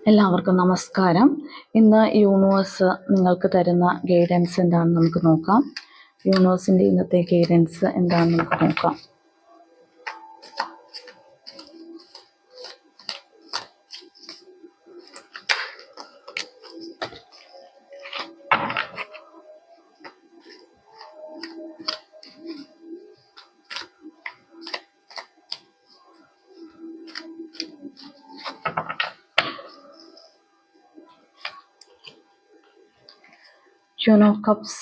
എല്ലാവർക്കും നമസ്കാരം. ഇന്ന് യൂണിവേഴ്സ് നിങ്ങൾക്ക് തരുന്ന ഗൈഡൻസ് എന്താണെന്ന് നമുക്ക് നോക്കാം. യൂണിവേഴ്സിൻ്റെ ഇന്നത്തെ ഗൈഡൻസ് എന്താണെന്ന് നമുക്ക് നോക്കാം. Queen of Cups,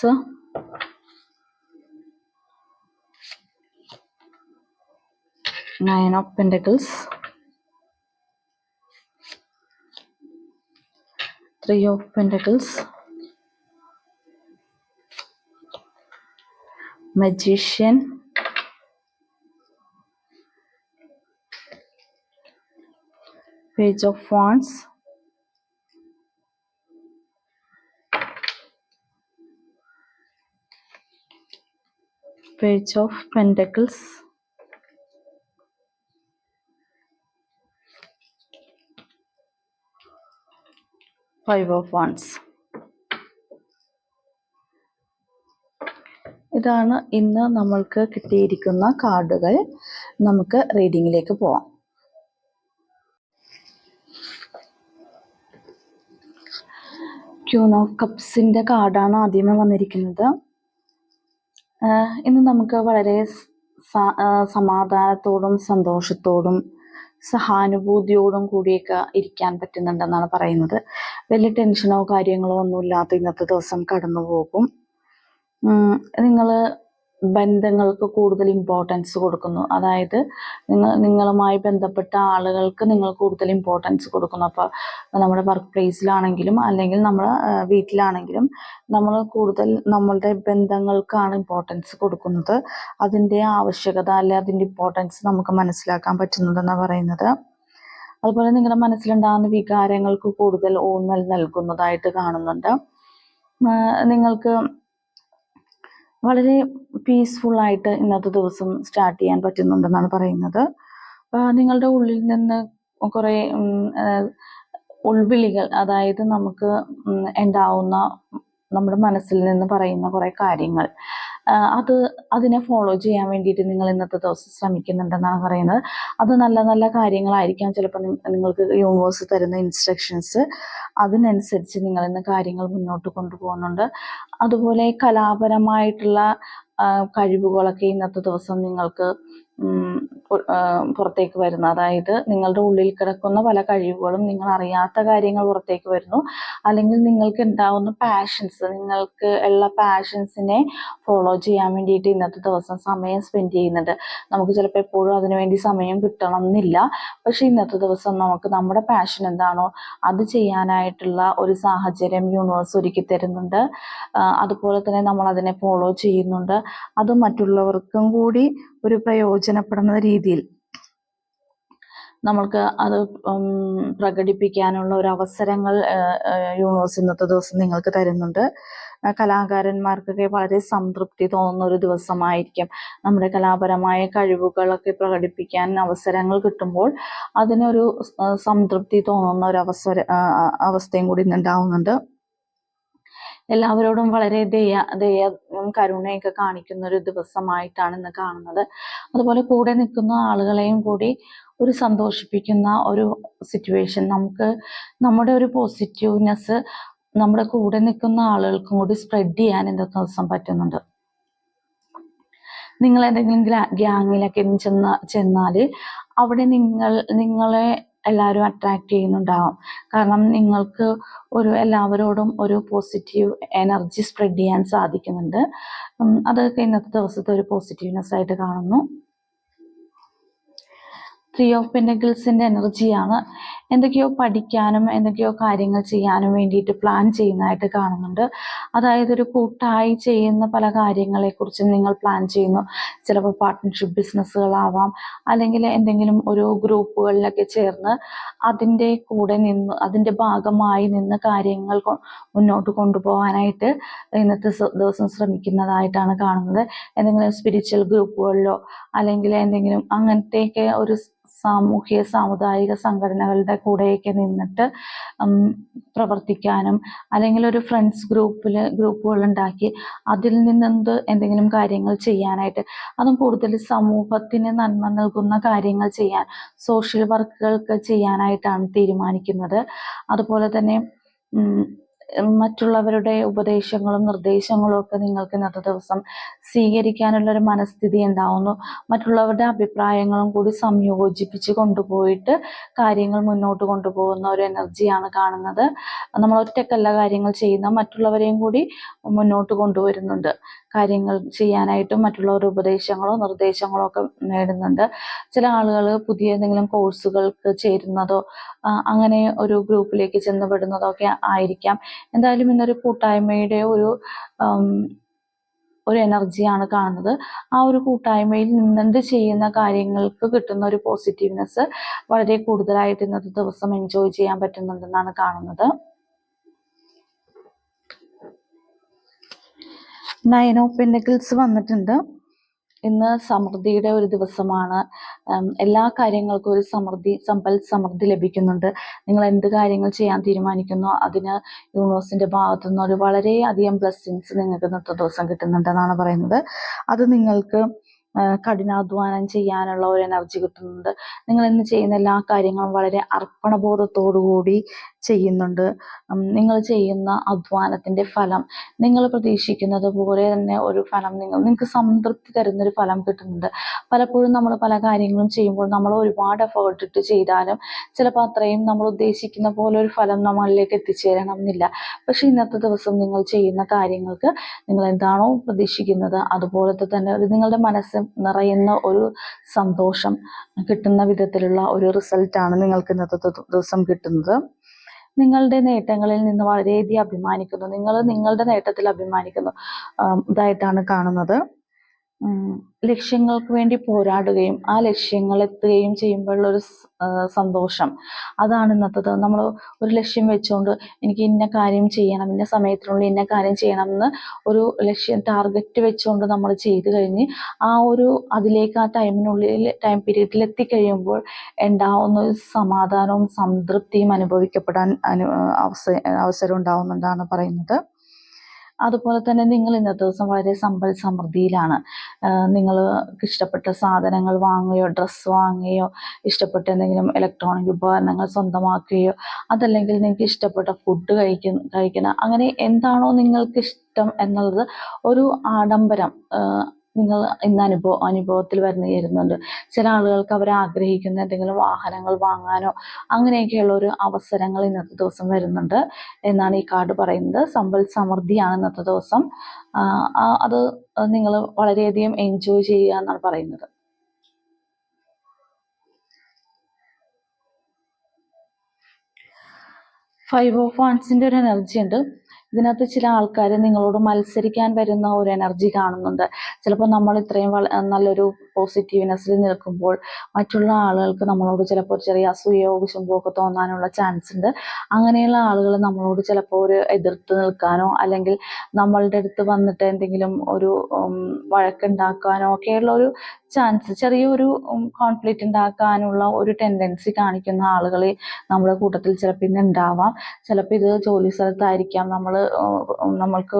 Nine of Pentacles, Three of Pentacles, Magician, Page of Wands, Page of Pentacles, Five of Wands. ഇതാണ് ഇന്ന് നമ്മൾക്ക് കിട്ടിയിരിക്കുന്ന കാർഡുകൾ. നമുക്ക് റീഡിങ്ങിലേക്ക് പോവാം. ക്യൂൺ ഓഫ് കപ്സിൻ്റെ കാർഡാണ് ആദ്യമേ വന്നിരിക്കുന്നത്. ഇന്ന് നമുക്ക് വളരെ സമാധാനത്തോടും സന്തോഷത്തോടും സഹാനുഭൂതിയോടും കൂടിയൊക്കെ ഇരിക്കാൻ പറ്റുന്നുണ്ടെന്നാണ് പറയുന്നത്. വലിയ ടെൻഷനോ കാര്യങ്ങളോ ഒന്നുമില്ലാത്ത ഇന്നത്തെ ദിവസം കടന്നു പോകും. നിങ്ങൾ ബന്ധങ്ങൾക്ക് കൂടുതൽ ഇമ്പോർട്ടൻസ് കൊടുക്കുന്നു. അതായത് നിങ്ങളുമായി ബന്ധപ്പെട്ട ആളുകൾക്ക് നിങ്ങൾ കൂടുതൽ ഇമ്പോർട്ടൻസ് കൊടുക്കുന്നു. അപ്പോൾ നമ്മുടെ വർക്ക് പ്ലേസിലാണെങ്കിലും അല്ലെങ്കിൽ നമ്മുടെ വീട്ടിലാണെങ്കിലും നമ്മൾ കൂടുതൽ നമ്മളുടെ ബന്ധങ്ങൾക്കാണ് ഇമ്പോർട്ടൻസ് കൊടുക്കുന്നത്. അതിൻ്റെ ആവശ്യകത അല്ലെ അതിൻ്റെ ഇമ്പോർട്ടൻസ് നമുക്ക് മനസ്സിലാക്കാൻ പറ്റുന്നുണ്ടെന്നാണ് പറയുന്നത്. അതുപോലെ നിങ്ങളുടെ മനസ്സിലുണ്ടാകുന്ന വികാരങ്ങൾക്ക് കൂടുതൽ ഊന്നൽ നൽകുന്നതായിട്ട് കാണുന്നുണ്ട്. നിങ്ങൾക്ക് വളരെ പീസ്ഫുള്ളായിട്ട് ഇന്നത്തെ ദിവസം സ്റ്റാർട്ട് ചെയ്യാൻ പറ്റുന്നുണ്ടെന്നാണ് പറയുന്നത്. നിങ്ങളുടെ ഉള്ളിൽ നിന്ന് കുറേ ഉൾവിളികൾ, അതായത് നമുക്ക് ഉണ്ടാവുന്ന നമ്മുടെ മനസ്സിൽ നിന്ന് പറയുന്ന കുറേ കാര്യങ്ങൾ, അതിനെ ഫോളോ ചെയ്യാൻ വേണ്ടിയിട്ട് നിങ്ങൾ ഇന്നത്തെ ദിവസം ശ്രമിക്കുന്നുണ്ടെന്നാണ് പറയുന്നത്. അത് നല്ല നല്ല കാര്യങ്ങളായിരിക്കാം. ചിലപ്പോൾ നിങ്ങൾക്ക് യൂണിവേഴ്സ് തരുന്ന ഇൻസ്ട്രക്ഷൻസ് അതിനനുസരിച്ച് നിങ്ങൾ ഇന്ന് കാര്യങ്ങൾ മുന്നോട്ട് കൊണ്ടുപോകുന്നുണ്ട്. അതുപോലെ കലാപരമായിട്ടുള്ള കഴിവുകളൊക്കെ ഇന്നത്തെ ദിവസം നിങ്ങൾക്ക് പുറത്തേക്ക് വരുന്നു. അതായത് നിങ്ങളുടെ ഉള്ളിൽ കിടക്കുന്ന പല കഴിവുകളും നിങ്ങൾ അറിയാത്ത കാര്യങ്ങൾ പുറത്തേക്ക് വരുന്നു. അല്ലെങ്കിൽ നിങ്ങൾക്ക് ഉണ്ടാവുന്ന പാഷൻസ്, നിങ്ങൾക്ക് ഉള്ള പാഷൻസിനെ ഫോളോ ചെയ്യാൻ വേണ്ടിയിട്ട് ഇന്നത്തെ ദിവസം സമയം സ്പെൻഡ് ചെയ്യുന്നുണ്ട്. നമുക്ക് ചിലപ്പോൾ എപ്പോഴും അതിനുവേണ്ടി സമയം കിട്ടണം എന്നില്ല. പക്ഷെ ഇന്നത്തെ ദിവസം നമുക്ക് നമ്മുടെ പാഷൻ എന്താണോ അത് ചെയ്യാനായിട്ടുള്ള ഒരു സാഹചര്യം യൂണിവേഴ്സ് ഒരുക്കി തരുന്നുണ്ട്. അതുപോലെ തന്നെ നമ്മൾ അതിനെ ഫോളോ ചെയ്യുന്നുണ്ട്. അത് മറ്റുള്ളവർക്കും കൂടി ഒരു പ്രയോജനപ്പെടുന്ന രീതിയിൽ നമ്മൾക്ക് അത് പ്രകടിപ്പിക്കാനുള്ള ഒരു അവസരങ്ങൾ യൂണിവേഴ്സ് ഇന്നത്തെ ദിവസം നിങ്ങൾക്ക് തരുന്നുണ്ട്. കലാകാരന്മാർക്കൊക്കെ വളരെ സംതൃപ്തി തോന്നുന്ന ഒരു ദിവസമായിരിക്കും. നമ്മുടെ കലാപരമായ കഴിവുകളൊക്കെ പ്രകടിപ്പിക്കാൻ അവസരങ്ങൾ കിട്ടുമ്പോൾ അതിനൊരു സംതൃപ്തി തോന്നുന്ന ഒരു അവസ്ഥയും കൂടി ഇന്നുണ്ടാവുന്നുണ്ട്. എല്ലാവരോടും വളരെ ദയയും കരുണയൊക്കെ കാണിക്കുന്ന ഒരു ദിവസമായിട്ടാണ് ഇന്ന് കാണുന്നത്. അതുപോലെ കൂടെ നിൽക്കുന്ന ആളുകളെയും കൂടി ഒരു സന്തോഷിപ്പിക്കുന്ന ഒരു സിറ്റുവേഷൻ, നമുക്ക് നമ്മുടെ ഒരു പോസിറ്റീവ്നെസ് നമ്മുടെ കൂടെ നിൽക്കുന്ന ആളുകൾക്കും കൂടി സ്പ്രെഡ് ചെയ്യാൻ ഇന്നത്തെ ദിവസം പറ്റുന്നുണ്ട്. നിങ്ങൾ ഏതെങ്കിലും ഗ്യാങ്ങിലൊക്കെ ചെന്നാൽ അവിടെ നിങ്ങളെ എല്ലാവരും അട്രാക്റ്റ് ചെയ്യുന്നുണ്ടാവും. കാരണം നിങ്ങൾക്ക് എല്ലാവരോടും ഒരു പോസിറ്റീവ് എനർജി സ്പ്രെഡ് ചെയ്യാൻ സാധിക്കുന്നുണ്ട്. അതൊക്കെ ഇന്നത്തെ ദിവസത്തെ ഒരു പോസിറ്റീവ്നെസ് ആയിട്ട് കാണുന്നു. ത്രീ ഓഫ് പെന്റക്കിൾസിൻ്റെ എനർജിയാണ്. എന്തൊക്കെയോ പഠിക്കാനും എന്തൊക്കെയോ കാര്യങ്ങൾ ചെയ്യാനും വേണ്ടിയിട്ട് പ്ലാൻ ചെയ്യുന്നതായിട്ട് കാണുന്നുണ്ട്. അതായത് ഒരു കൂട്ടായി ചെയ്യുന്ന പല കാര്യങ്ങളെക്കുറിച്ചും നിങ്ങൾ പ്ലാൻ ചെയ്യുന്നു. ചിലപ്പോൾ പാർട്ട്ണർഷിപ്പ് ബിസിനസ്സുകളാവാം, അല്ലെങ്കിൽ എന്തെങ്കിലും ഒരു ഗ്രൂപ്പുകളിലൊക്കെ ചേർന്ന് അതിൻ്റെ കൂടെ നിന്ന് അതിൻ്റെ ഭാഗമായി നിന്ന് കാര്യങ്ങൾ മുന്നോട്ട് കൊണ്ടുപോകാനായിട്ട് ഇന്നത്തെ ദിവസം ശ്രമിക്കുന്നതായിട്ടാണ് കാണുന്നത്. എന്തെങ്കിലും സ്പിരിച്വൽ ഗ്രൂപ്പുകളിലോ അല്ലെങ്കിൽ എന്തെങ്കിലും അങ്ങനത്തെയൊക്കെ ഒരു സാമൂഹ്യ സാമുദായിക സംഘടനകളുടെ കൂടെയൊക്കെ നിന്നിട്ട് പ്രവർത്തിക്കാനും, അല്ലെങ്കിൽ ഒരു ഫ്രണ്ട്സ് ഗ്രൂപ്പുകൾ ഉണ്ടാക്കി അതിൽ നിന്ന് എന്തെങ്കിലും കാര്യങ്ങൾ ചെയ്യാനായിട്ട്, അതും കൂടുതൽ സമൂഹത്തിന് നന്മ നൽകുന്ന കാര്യങ്ങൾ ചെയ്യാൻ, സോഷ്യൽ വർക്കുകൾക്ക് ചെയ്യാനായിട്ടാണ് തീരുമാനിക്കുന്നത്. അതുപോലെ തന്നെ മറ്റുള്ളവരുടെ ഉപദേശങ്ങളും നിർദ്ദേശങ്ങളും ഒക്കെ നിങ്ങൾക്ക് ഇന്നത്തെ ദിവസം സ്വീകരിക്കാനുള്ളൊരു മനസ്ഥിതി ഉണ്ടാവുന്നു. മറ്റുള്ളവരുടെ അഭിപ്രായങ്ങളും കൂടി സംയോജിപ്പിച്ച് കൊണ്ടുപോയിട്ട് കാര്യങ്ങൾ മുന്നോട്ട് കൊണ്ടുപോകുന്ന ഒരു എനർജിയാണ് കാണുന്നത്. നമ്മൾ ഒറ്റക്കല്ല കാര്യങ്ങൾ ചെയ്യുന്ന, മറ്റുള്ളവരെയും കൂടി മുന്നോട്ട് കൊണ്ടുവരുന്നുണ്ട്. കാര്യങ്ങൾ ചെയ്യാനായിട്ടും മറ്റുള്ളവരുടെ ഉപദേശങ്ങളോ നിർദ്ദേശങ്ങളോ ഒക്കെ നേടുന്നുണ്ട്. ചില ആളുകൾ പുതിയ എന്തെങ്കിലും കോഴ്സുകൾക്ക് ചേരുന്നതോ അങ്ങനെ ഒരു ഗ്രൂപ്പിലേക്ക് ചെന്നുപെടുന്നതോ ഒക്കെ ആയിരിക്കാം. എന്തായാലും ഇന്നൊരു കൂട്ടായ്മയുടെ ഒരു എനർജിയാണ് കാണുന്നത്. ആ ഒരു കൂട്ടായ്മയിൽ നിന്നുകൊണ്ട് ചെയ്യുന്ന കാര്യങ്ങൾക്ക് കിട്ടുന്ന ഒരു പോസിറ്റീവ്നെസ് വളരെ കൂടുതലായിട്ട് ഇന്നത്തെ ദിവസം എൻജോയ് ചെയ്യാൻ പറ്റുന്നുണ്ടെന്നാണ് കാണുന്നത്. 9 ഓഫ് പെന്റക്കിൾസ് വന്നിട്ടുണ്ട്. ഇന്ന് സമൃദ്ധിയുടെ ഒരു ദിവസമാണ്. എല്ലാ കാര്യങ്ങൾക്കും ഒരു സമ്പൽ സമൃദ്ധി ലഭിക്കുന്നുണ്ട്. നിങ്ങൾ എന്ത് കാര്യങ്ങൾ ചെയ്യാൻ തീരുമാനിക്കുന്നോ അതിന് യൂണിവേഴ്സിന്റെ ഭാഗത്തു നിന്ന് ഒരു വളരെയധികം ബ്ലെസ്സിങ്സ് നിങ്ങൾക്ക് ഇന്നത്തെ ദിവസം കിട്ടുന്നുണ്ടെന്നാണ് പറയുന്നത്. അത് നിങ്ങൾക്ക് കഠിനാധ്വാനം ചെയ്യാനുള്ള ഒരു എനർജി കിട്ടുന്നുണ്ട്. നിങ്ങൾ ഇന്ന് ചെയ്യുന്ന എല്ലാ കാര്യങ്ങളും വളരെ അർപ്പണബോധത്തോടുകൂടി ചെയ്യുന്നുണ്ട്. നിങ്ങൾ ചെയ്യുന്ന അധ്വാനത്തിന്റെ ഫലം നിങ്ങൾ പ്രതീക്ഷിക്കുന്നത് പോലെ തന്നെ ഒരു ഫലം നിങ്ങൾക്ക് സംതൃപ്തി തരുന്നൊരു ഫലം കിട്ടുന്നുണ്ട്. പലപ്പോഴും നമ്മൾ പല കാര്യങ്ങളും ചെയ്യുമ്പോൾ നമ്മൾ ഒരുപാട് എഫേർട്ട് ഇട്ട് ചെയ്താലും ചിലപ്പോൾ അത്രയും നമ്മൾ ഉദ്ദേശിക്കുന്ന പോലെ ഒരു ഫലം നമ്മളിലേക്ക് എത്തിച്ചേരണം എന്നില്ല. പക്ഷെ ഇന്നത്തെ ദിവസം നിങ്ങൾ ചെയ്യുന്ന കാര്യങ്ങൾക്ക് നിങ്ങൾ എന്താണോ പ്രതീക്ഷിക്കുന്നത് അതുപോലത്തെ തന്നെ നിങ്ങളുടെ മനസ്സ് നിറയുന്ന ഒരു സന്തോഷം കിട്ടുന്ന വിധത്തിലുള്ള ഒരു റിസൾട്ടാണ് നിങ്ങൾക്ക് ഇന്നത്തെ ദിവസം കിട്ടുന്നത്. നിങ്ങളുടെ നേട്ടങ്ങളിൽ നിന്ന് വളരെയധികം അഭിമാനിക്കുന്നു. നിങ്ങൾ നിങ്ങളുടെ നേട്ടത്തിൽ അഭിമാനിക്കുന്നു ഇതായിട്ടാണ് കാണുന്നത്. ലക്ഷ്യങ്ങൾക്ക് വേണ്ടി പോരാടുകയും ആ ലക്ഷ്യങ്ങൾ എത്തുകയും ചെയ്യുമ്പോഴുള്ളൊരു സന്തോഷം, അതാണ് ഇന്നത്തെ. നമ്മൾ ഒരു ലക്ഷ്യം വെച്ചുകൊണ്ട് എനിക്ക് ഇന്ന കാര്യം ചെയ്യണം, ഇന്ന സമയത്തിനുള്ളിൽ ഇന്ന കാര്യം ചെയ്യണം എന്ന് ഒരു ലക്ഷ്യം ടാർഗറ്റ് വെച്ചുകൊണ്ട് നമ്മൾ ചെയ്തു കഴിഞ്ഞ് അതിലേക്ക് ആ ടൈം പീരീഡിൽ എത്തിക്കഴിയുമ്പോൾ ഉണ്ടാവുന്ന ഒരു സമാധാനവും സംതൃപ്തിയും അനുഭവിക്കപ്പെടാൻ അവസരം ഉണ്ടാവുന്നുണ്ടെന്നാണ് പറയുന്നത്. അതുപോലെ തന്നെ നിങ്ങൾ ഇന്നത്തെ ദിവസം വളരെ സമ്പൽ സമൃദ്ധിയിലാണ്. നിങ്ങൾക്ക് ഇഷ്ടപ്പെട്ട സാധനങ്ങൾ വാങ്ങുകയോ ഡ്രസ്സ് വാങ്ങുകയോ ഇഷ്ടപ്പെട്ട എന്തെങ്കിലും ഇലക്ട്രോണിക് ഉപകരണങ്ങൾ സ്വന്തമാക്കുകയോ അതല്ലെങ്കിൽ നിങ്ങൾക്ക് ഇഷ്ടപ്പെട്ട ഫുഡ് കഴിക്കണം അങ്ങനെ എന്താണോ നിങ്ങൾക്ക് ഇഷ്ടം എന്നുള്ളത് ഒരു ആഡംബരം നിങ്ങൾ ഇന്ന് അനുഭവത്തിൽ വരുന്നുണ്ട്. ചില ആളുകൾക്ക് അവർ ആഗ്രഹിക്കുന്ന എന്തെങ്കിലും വാഹനങ്ങൾ വാങ്ങാനോ അങ്ങനെയൊക്കെയുള്ള ഒരു അവസരങ്ങൾ ഇന്നത്തെ ദിവസം വരുന്നുണ്ട് എന്നാണ് ഈ കാർഡ് പറയുന്നത്. സമ്പൽ സമൃദ്ധിയാണ് ഇന്നത്തെ ദിവസം. അത് നിങ്ങൾ വളരെയധികം എൻജോയ് ചെയ്യുക എന്നാണ് പറയുന്നത്. 5 ഓഫ് വാൻസിന്റെ ഒരു എനർജി ഉണ്ട്. ഇതിനകത്ത് ചില ആൾക്കാർ നിങ്ങളോട് മത്സരിക്കാൻ വരുന്ന ഒരു എനർജി കാണുന്നുണ്ട്. ചിലപ്പോൾ നമ്മൾ ഇത്രയും നല്ലൊരു പോസിറ്റീവ്നെസ്സിൽ നിൽക്കുമ്പോൾ മറ്റുള്ള ആളുകൾക്ക് നമ്മളോട് ചിലപ്പോൾ ചെറിയ അസൂയയോ കുശുമ്പോ ഒക്കെ തോന്നാനുള്ള ചാൻസ് ഉണ്ട്. അങ്ങനെയുള്ള ആളുകൾ നമ്മളോട് ചിലപ്പോൾ ഒരു എതിർത്ത് നിൽക്കാനോ അല്ലെങ്കിൽ നമ്മളുടെ അടുത്ത് വന്നിട്ട് എന്തെങ്കിലും ഒരു വഴക്കുണ്ടാക്കാനോ ഒക്കെയുള്ള ഒരു ചാൻസ്, ചെറിയൊരു കോൺഫ്ലിക്റ്റ് ഉണ്ടാക്കാനുള്ള ഒരു ടെൻഡൻസി കാണിക്കുന്ന ആളുകൾ നമ്മുടെ കൂട്ടത്തിൽ ചിലപ്പോൾ ഇന്ന് ഉണ്ടാവാം. ചിലപ്പോൾ ഇത് ജോലി സ്ഥലത്തായിരിക്കാം. നമ്മൾക്ക്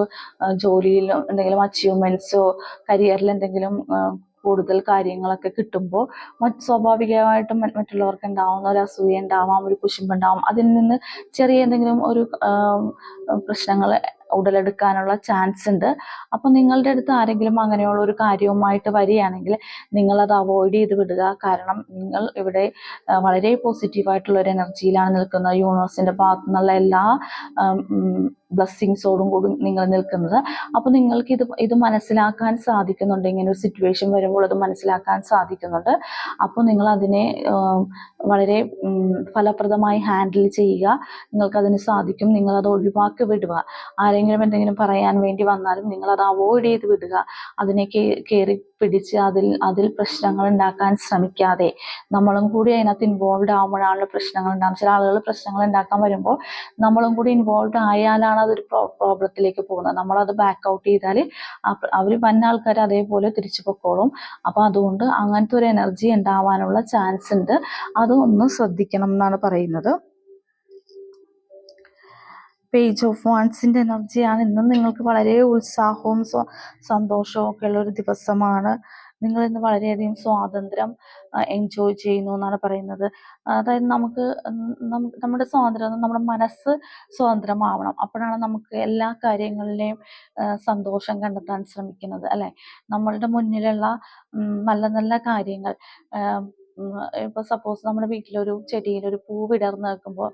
ജോലിയിൽ എന്തെങ്കിലും അച്ചീവ്മെൻറ്റ്സോ കരിയറിൽ എന്തെങ്കിലും കൂടുതൽ കാര്യങ്ങളൊക്കെ കിട്ടുമ്പോൾ സ്വാഭാവികമായിട്ടും മറ്റുള്ളവർക്ക് ഉണ്ടാവുന്ന ഒരു അസൂയ ഉണ്ടാവാം, ഒരു കുശുമ്പുണ്ടാവാം. അതിൽ നിന്ന് ചെറിയ എന്തെങ്കിലും ഒരു പ്രശ്നങ്ങൾ ഉടലെടുക്കാനുള്ള ചാൻസ് ഉണ്ട്. അപ്പോൾ നിങ്ങളുടെ അടുത്ത് ആരെങ്കിലും അങ്ങനെയുള്ള ഒരു കാര്യവുമായിട്ട് വരികയാണെങ്കിൽ നിങ്ങളത് അവോയ്ഡ് ചെയ്ത് വിടുക. കാരണം നിങ്ങൾ ഇവിടെ വളരെ പോസിറ്റീവായിട്ടുള്ള ഒരു എനർജിയിലാണ് നിൽക്കുന്നത്. യൂണിവേഴ്സിന്റെ ഭാഗത്തു നിന്നുള്ള എല്ലാ ബ്ലെസ്സിങ്സോടും കൂടി നിങ്ങൾ നിൽക്കുന്നത്. അപ്പോൾ നിങ്ങൾക്ക് ഇത് മനസ്സിലാക്കാൻ സാധിക്കുന്നുണ്ട്. ഇങ്ങനെ ഒരു സിറ്റുവേഷൻ വരുമ്പോൾ അത് മനസ്സിലാക്കാൻ സാധിക്കുന്നുണ്ട്. അപ്പോൾ നിങ്ങൾ അതിനെ വളരെ ഫലപ്രദമായി ഹാൻഡിൽ ചെയ്യുക. നിങ്ങൾക്കതിന് സാധിക്കും. നിങ്ങളത് ഒഴിവാക്കി വിടുക. ആരെങ്കിലും എന്തെങ്കിലും പറയാൻ വേണ്ടി വന്നാലും നിങ്ങളത് അവോയ്ഡ് ചെയ്ത് വിടുക. അതിനെ കയറി പിടിച്ച് അതിൽ പ്രശ്നങ്ങൾ ഉണ്ടാക്കാൻ ശ്രമിക്കാതെ നമ്മളും കൂടി അതിനകത്ത് ഇൻവോൾവ് ആകുമ്പോഴാണല്ലോ പ്രശ്നങ്ങൾ ഉണ്ടാകും. ചില ആളുകൾ പ്രശ്നങ്ങൾ ഉണ്ടാക്കാൻ വരുമ്പോൾ നമ്മളും കൂടി ഇൻവോൾവ് ആയാലാണ് അതൊരു പ്രോബ്ലത്തിലേക്ക് പോകുന്നത്. നമ്മളത് ബാക്ക് ഔട്ട് ചെയ്താൽ അവർ വന്ന ആൾക്കാർ അതേപോലെ തിരിച്ചു പൊക്കോളും. അപ്പോൾ അതുകൊണ്ട് അങ്ങനത്തെ ഒരു എനർജി ഉണ്ടാവാനുള്ള ചാൻസ് ഉണ്ട്. അതൊന്ന് ശ്രദ്ധിക്കണം എന്നാണ് പറയുന്നത്. പേജ് ഓഫ് വാൻസിൻ്റെ എനർജിയാണ്. ഇന്നും നിങ്ങൾക്ക് വളരെ ഉത്സാഹവും സന്തോഷവും ഒക്കെ ഉള്ള ഒരു ദിവസമാണ്. നിങ്ങൾ ഇന്ന് വളരെയധികം സ്വാതന്ത്ര്യം എൻജോയ് ചെയ്യുന്നു എന്നാണ് പറയുന്നത്. അതായത് നമുക്ക് നമ്മുടെ സ്വാതന്ത്ര്യം, നമ്മുടെ മനസ്സ് സ്വതന്ത്രമാവണം. അപ്പോഴാണ് നമുക്ക് എല്ലാ കാര്യങ്ങളിലെയും സന്തോഷം കണ്ടെത്താൻ ശ്രമിക്കുന്നത്, അല്ലെ? നമ്മളുടെ മുന്നിലുള്ള നല്ല നല്ല കാര്യങ്ങൾ, ഇപ്പോൾ സപ്പോസ് നമ്മുടെ വീട്ടിലൊരു ചെടിയിൽ ഒരു പൂ വിടർന്ന് നിൽക്കുമ്പോൾ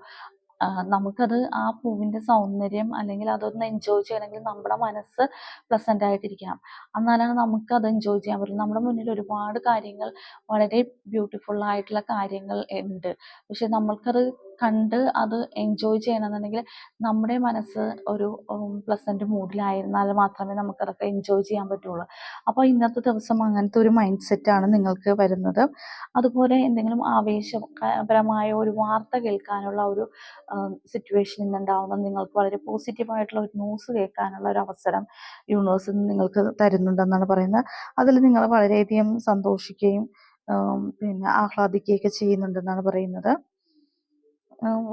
നമുക്കത് ആ പൂവിൻ്റെ സൗന്ദര്യം അല്ലെങ്കിൽ അതൊന്ന് എൻജോയ് ചെയ്യണമെങ്കിൽ നമ്മുടെ മനസ്സ് പ്ലസൻ്റ് ആയിട്ടിരിക്കണം. എന്നാലാണ് നമുക്കത് എൻജോയ് ചെയ്യാൻ പറ്റും. നമ്മുടെ മുന്നിൽ ഒരുപാട് കാര്യങ്ങൾ, വളരെ ബ്യൂട്ടിഫുൾ ആയിട്ടുള്ള കാര്യങ്ങൾ ഉണ്ട്. പക്ഷെ നമ്മൾക്കത് കണ്ട് അത് എൻജോയ് ചെയ്യണമെന്നുണ്ടെങ്കിൽ നമ്മുടെ മനസ്സ് ഒരു പ്ലസൻറ്റ് മൂഡിലായിരുന്നാൽ മാത്രമേ നമുക്കതൊക്കെ എൻജോയ് ചെയ്യാൻ പറ്റുള്ളൂ. അപ്പോൾ ഇന്നത്തെ ദിവസം അങ്ങനത്തെ ഒരു മൈൻഡ് സെറ്റാണ് നിങ്ങൾക്ക് വരുന്നത്. അതുപോലെ എന്തെങ്കിലും ആവേശപരമായ ഒരു വാർത്ത കേൾക്കാനുള്ള ഒരു സിറ്റുവേഷൻ ഇന്നുണ്ടാവുന്ന, നിങ്ങൾക്ക് വളരെ പോസിറ്റീവായിട്ടുള്ള ഒരു ന്യൂസ് കേൾക്കാനുള്ള ഒരു അവസരം യൂണിവേഴ്സിൽ നിന്ന് നിങ്ങൾക്ക് തരുന്നുണ്ടെന്നാണ് പറയുന്നത്. അതിൽ നിങ്ങൾ വളരെയധികം സന്തോഷിക്കുകയും പിന്നെ ആഹ്ലാദിക്കുകയൊക്കെ ചെയ്യുന്നുണ്ടെന്നാണ് പറയുന്നത്.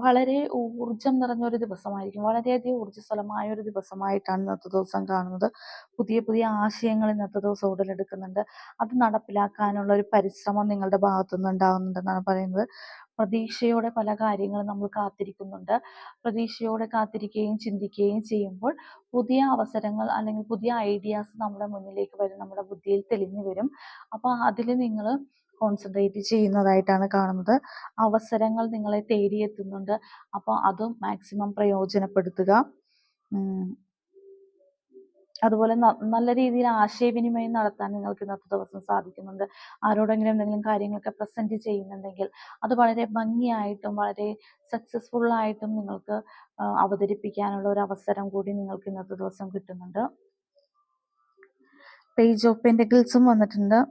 വളരെ ഊർജം നിറഞ്ഞൊരു ദിവസമായിരിക്കും. വളരെയധികം ഊർജ്ജസ്വലമായ ഒരു ദിവസമായിട്ടാണ് ഇന്നത്തെ ദിവസം കാണുന്നത്. പുതിയ പുതിയ ആശയങ്ങൾ ഇന്നത്തെ ദിവസം ഉടലെടുക്കുന്നുണ്ട്. അത് നടപ്പിലാക്കാനുള്ള ഒരു പരിശ്രമം നിങ്ങളുടെ ഭാഗത്തുനിന്ന് ഉണ്ടാകുന്നുണ്ടെന്നാണ് പറയുന്നത്. പ്രതീക്ഷയോടെ പല കാര്യങ്ങളും നമ്മൾ കാത്തിരിക്കുന്നുണ്ട്. പ്രതീക്ഷയോടെ കാത്തിരിക്കുകയും ചിന്തിക്കുകയും ചെയ്യുമ്പോൾ പുതിയ അവസരങ്ങൾ അല്ലെങ്കിൽ പുതിയ ഐഡിയാസ് നമ്മുടെ മുന്നിലേക്ക് വരും, നമ്മുടെ ബുദ്ധിയിൽ തെളിഞ്ഞു വരും. അപ്പോൾ അതിൽ നിങ്ങൾ കോൺസെൻട്രേറ്റ് ചെയ്യുന്നതായിട്ടാണ് കാണുന്നത്. അവസരങ്ങൾ നിങ്ങളെ തേടിയെത്തുന്നുണ്ട്. അപ്പോൾ അതും മാക്സിമം പ്രയോജനപ്പെടുത്തുക. അതുപോലെ നല്ല രീതിയിൽ ആശയവിനിമയം നടത്താൻ നിങ്ങൾക്ക് ഇന്നത്തെ ദിവസം സാധിക്കുന്നുണ്ട്. ആരോടെങ്കിലും എന്തെങ്കിലും കാര്യങ്ങളൊക്കെ പ്രസൻറ്റ് ചെയ്യുന്നുണ്ടെങ്കിൽ അത് വളരെ ഭംഗിയായിട്ടും വളരെ സക്സസ്ഫുള്ളായിട്ടും നിങ്ങൾക്ക് അവതരിപ്പിക്കാനുള്ള ഒരു അവസരം കൂടി നിങ്ങൾക്ക് ഇന്നത്തെ ദിവസം കിട്ടുന്നുണ്ട്. പേജ് ഓഫ് പെന്റക്കിൾസും വന്നിട്ടുണ്ട്.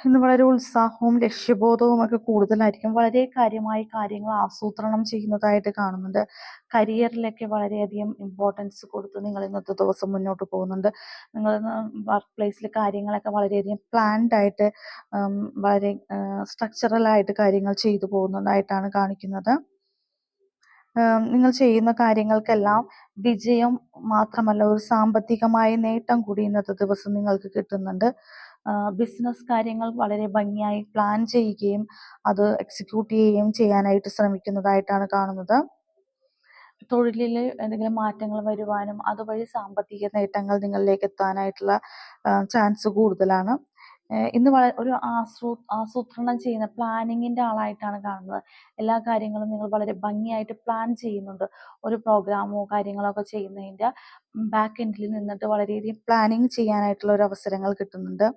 ഇന്ന് വളരെ ഉത്സാഹവും ലക്ഷ്യബോധവും ഒക്കെ കൂടുതലായിരിക്കും. വളരെ കാര്യമായി കാര്യങ്ങൾ ആസൂത്രണം ചെയ്യുന്നതായിട്ട് കാണുന്നുണ്ട്. കരിയറിലൊക്കെ വളരെയധികം ഇമ്പോർട്ടൻസ് കൊടുത്ത് നിങ്ങൾ ഇന്നത്തെ ദിവസം മുന്നോട്ട് പോകുന്നുണ്ട്. നിങ്ങൾ വർക്ക് പ്ലേസിൽ കാര്യങ്ങളൊക്കെ വളരെയധികം പ്ലാൻഡ് ആയിട്ട് വളരെ സ്ട്രക്ചറലായിട്ട് കാര്യങ്ങൾ ചെയ്തു പോകുന്നതായിട്ടാണ് കാണിക്കുന്നത്. നിങ്ങൾ ചെയ്യുന്ന കാര്യങ്ങൾക്കെല്ലാം വിജയം മാത്രമല്ല, ഒരു സാമ്പത്തികമായ നേട്ടം കൂടി ഇന്നത്തെ ദിവസം നിങ്ങൾക്ക് കിട്ടുന്നുണ്ട്. ബിസിനസ് കാര്യങ്ങൾ വളരെ ഭംഗിയായി പ്ലാൻ ചെയ്യുകയും അത് എക്സിക്യൂട്ട് ചെയ്യുകയും ചെയ്യാനായിട്ട് ശ്രമിക്കുന്നതായിട്ടാണ് കാണുന്നത്. തൊഴിലിൽ എന്തെങ്കിലും മാറ്റങ്ങൾ വരുവാനും അതുവഴി സാമ്പത്തിക നേട്ടങ്ങൾ നിങ്ങളിലേക്ക് എത്താനായിട്ടുള്ള ചാൻസ് കൂടുതലാണ്. ഇന്ന് ഒരു ആസൂത്രണം ചെയ്യുന്ന പ്ലാനിങ്ങിൻ്റെ ആളായിട്ടാണ് കാണുന്നത്. എല്ലാ കാര്യങ്ങളും നിങ്ങൾ വളരെ ഭംഗിയായിട്ട് പ്ലാൻ ചെയ്യുന്നുണ്ട്. ഒരു പ്രോഗ്രാമോ കാര്യങ്ങളോ ഒക്കെ ചെയ്യുന്നതിൻ്റെ ബാക്ക് എൻഡിൽ നിന്നിട്ട് വളരെയധികം പ്ലാനിങ് ചെയ്യാനായിട്ടുള്ള ഒരു അവസരങ്ങൾ കിട്ടുന്നുണ്ട്.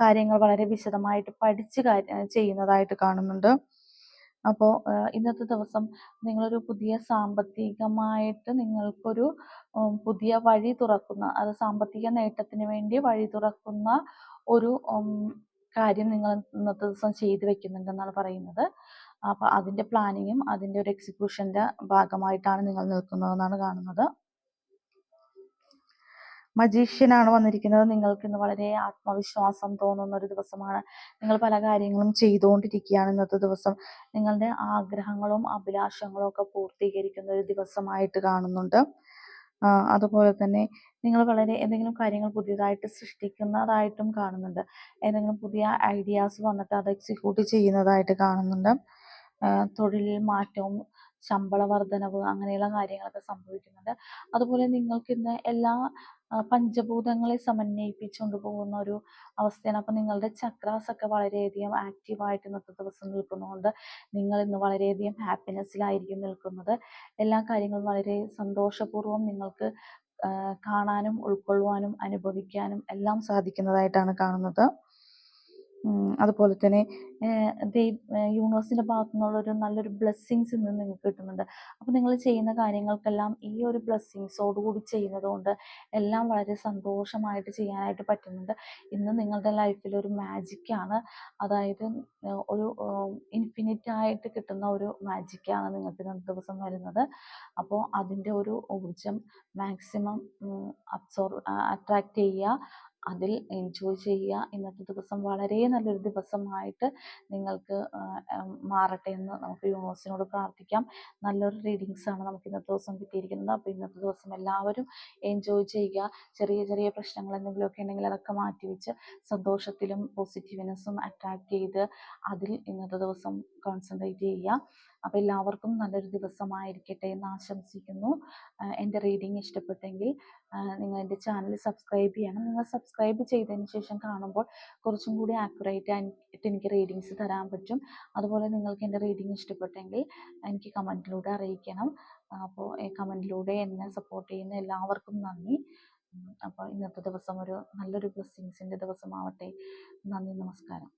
കാര്യങ്ങൾ വളരെ വിശദമായിട്ട് പഠിച്ച് ചെയ്യുന്നതായിട്ട് കാണുന്നുണ്ട്. അപ്പോൾ ഇന്നത്തെ ദിവസം നിങ്ങളൊരു പുതിയ സാമ്പത്തികമായിട്ട് നിങ്ങൾക്കൊരു പുതിയ വഴി തുറക്കുന്ന, അത് സാമ്പത്തിക നേട്ടത്തിന് വേണ്ടി വഴി തുറക്കുന്ന ഒരു കാര്യം നിങ്ങൾ ഇന്നത്തെ ദിവസം ചെയ്തു വെക്കുന്നുണ്ടെന്നാണ് പറയുന്നത്. അപ്പോൾ അതിൻ്റെ പ്ലാനിങ്ങും അതിൻ്റെ ഒരു എക്സിക്യൂഷൻ്റെ ഭാഗമായിട്ടാണ് നിങ്ങൾ നിൽക്കുന്നതെന്നാണ് കാണുന്നത്. മജീഷ്യനാണ് വന്നിരിക്കുന്നത്. നിങ്ങൾക്ക് ഇന്ന് വളരെ ആത്മവിശ്വാസം തോന്നുന്ന ഒരു ദിവസമാണ്. നിങ്ങൾ പല കാര്യങ്ങളും ചെയ്തുകൊണ്ടിരിക്കുകയാണ് ഇന്നത്തെ ദിവസം. നിങ്ങളുടെ ആഗ്രഹങ്ങളും അഭിലാഷങ്ങളും ഒക്കെ പൂർത്തീകരിക്കുന്ന ഒരു ദിവസമായിട്ട് കാണുന്നുണ്ട്. അതുപോലെ തന്നെ നിങ്ങൾ വളരെ എന്തെങ്കിലും കാര്യങ്ങൾ പുതിയതായിട്ട് സൃഷ്ടിക്കുന്നതായിട്ടും കാണുന്നുണ്ട്. എന്തെങ്കിലും പുതിയ ഐഡിയാസ് വന്നിട്ട് അത് എക്സിക്യൂട്ട് ചെയ്യുന്നതായിട്ട് കാണുന്നുണ്ട്. തൊഴിലിൽ മാറ്റവും ശമ്പള വർധനവ് അങ്ങനെയുള്ള കാര്യങ്ങളൊക്കെ സംഭവിക്കുന്നുണ്ട്. അതുപോലെ നിങ്ങൾക്ക് ഇന്ന് എല്ലാ പഞ്ചഭൂതങ്ങളെ സമന്വയിപ്പിച്ചുകൊണ്ട് പോകുന്ന ഒരു അവസ്ഥയാണ്. അപ്പം നിങ്ങളുടെ ചക്രാസ് ഒക്കെ വളരെയധികം ആക്റ്റീവായിട്ട് ഇന്നത്തെ ദിവസം നിൽക്കുന്നതുകൊണ്ട് നിങ്ങൾ ഇന്ന് വളരെയധികം ഹാപ്പിനെസ്സിലായിരിക്കും നിൽക്കുന്നത്. എല്ലാ കാര്യങ്ങളും വളരെ സന്തോഷപൂർവ്വം നിങ്ങൾക്ക് കാണാനും ഉൾക്കൊള്ളുവാനും അനുഭവിക്കാനും എല്ലാം സാധിക്കുന്നതായിട്ടാണ് കാണുന്നത്. അതുപോലെ തന്നെ യൂണിവേഴ്സിൻ്റെ ഭാഗത്തു നിന്നുള്ളൊരു നല്ലൊരു ബ്ലെസ്സിങ്സ് ഇന്ന് നിങ്ങൾക്ക് കിട്ടുന്നുണ്ട്. അപ്പോൾ നിങ്ങൾ ചെയ്യുന്ന കാര്യങ്ങൾക്കെല്ലാം ഈ ഒരു ബ്ലെസ്സിങ്സോടുകൂടി ചെയ്യുന്നത് കൊണ്ട് എല്ലാം വളരെ സന്തോഷമായിട്ട് ചെയ്യാനായിട്ട് പറ്റുന്നുണ്ട്. ഇന്ന് നിങ്ങളുടെ ലൈഫിൽ ഒരു മാജിക്കാണ്, അതായത് ഒരു ഇൻഫിനിറ്റ് ആയിട്ട് കിട്ടുന്ന ഒരു മാജിക്കാണ് നിങ്ങൾക്ക് ഇന്നത്തെ ദിവസം വരുന്നത്. അപ്പോൾ അതിൻ്റെ ഒരു ഊർജം മാക്സിമം അട്രാക്റ്റ് ചെയ്യുക, അതിൽ എൻജോയ് ചെയ്യുക. ഇന്നത്തെ ദിവസം വളരെ നല്ലൊരു ദിവസമായിട്ട് നിങ്ങൾക്ക് മാറട്ടെ എന്ന് നമുക്ക് യൂണിവേഴ്സിനോട് പ്രാർത്ഥിക്കാം. നല്ലൊരു റീഡിങ്സാണ് നമുക്ക് ഇന്നത്തെ ദിവസം കിട്ടിയിരിക്കുന്നത്. അപ്പോൾ ഇന്നത്തെ ദിവസം എല്ലാവരും എൻജോയ് ചെയ്യുക. ചെറിയ ചെറിയ പ്രശ്നങ്ങൾ എന്തെങ്കിലുമൊക്കെ ഉണ്ടെങ്കിൽ അതൊക്കെ മാറ്റിവെച്ച് സന്തോഷത്തിലും പോസിറ്റീവ്നെസ്സും അട്രാക്റ്റ് ചെയ്ത് അതിൽ ഇന്നത്തെ ദിവസം കോൺസെൻട്രേറ്റ് ചെയ്യുക. അപ്പോൾ എല്ലാവർക്കും നല്ലൊരു ദിവസമായിരിക്കട്ടെ എന്ന് ആശംസിക്കുന്നു. എൻ്റെ റീഡിങ് ഇഷ്ടപ്പെട്ടെങ്കിൽ നിങ്ങൾ എൻ്റെ ചാനൽ സബ്സ്ക്രൈബ് ചെയ്യണം. നിങ്ങൾ സബ്സ്ക്രൈബ് ചെയ്തതിന് ശേഷം കാണുമ്പോൾ കുറച്ചും കൂടി ആക്യുറേറ്റ് ആയിട്ട് എനിക്ക് റീഡിങ്സ് തരാൻ പറ്റും. അതുപോലെ നിങ്ങൾക്ക് എൻ്റെ റീഡിങ് ഇഷ്ടപ്പെട്ടെങ്കിൽ എനിക്ക് കമൻറ്റിലൂടെ അറിയിക്കണം. അപ്പോൾ കമൻറ്റിലൂടെ എന്നെ സപ്പോർട്ട് ചെയ്യുന്ന എല്ലാവർക്കും നന്ദി. അപ്പോൾ ഇന്നത്തെ ദിവസം ഒരു നല്ലൊരു ബ്ലെസ്സിങ്സിൻ്റെ ദിവസമാവട്ടെ. നന്ദി, നമസ്കാരം.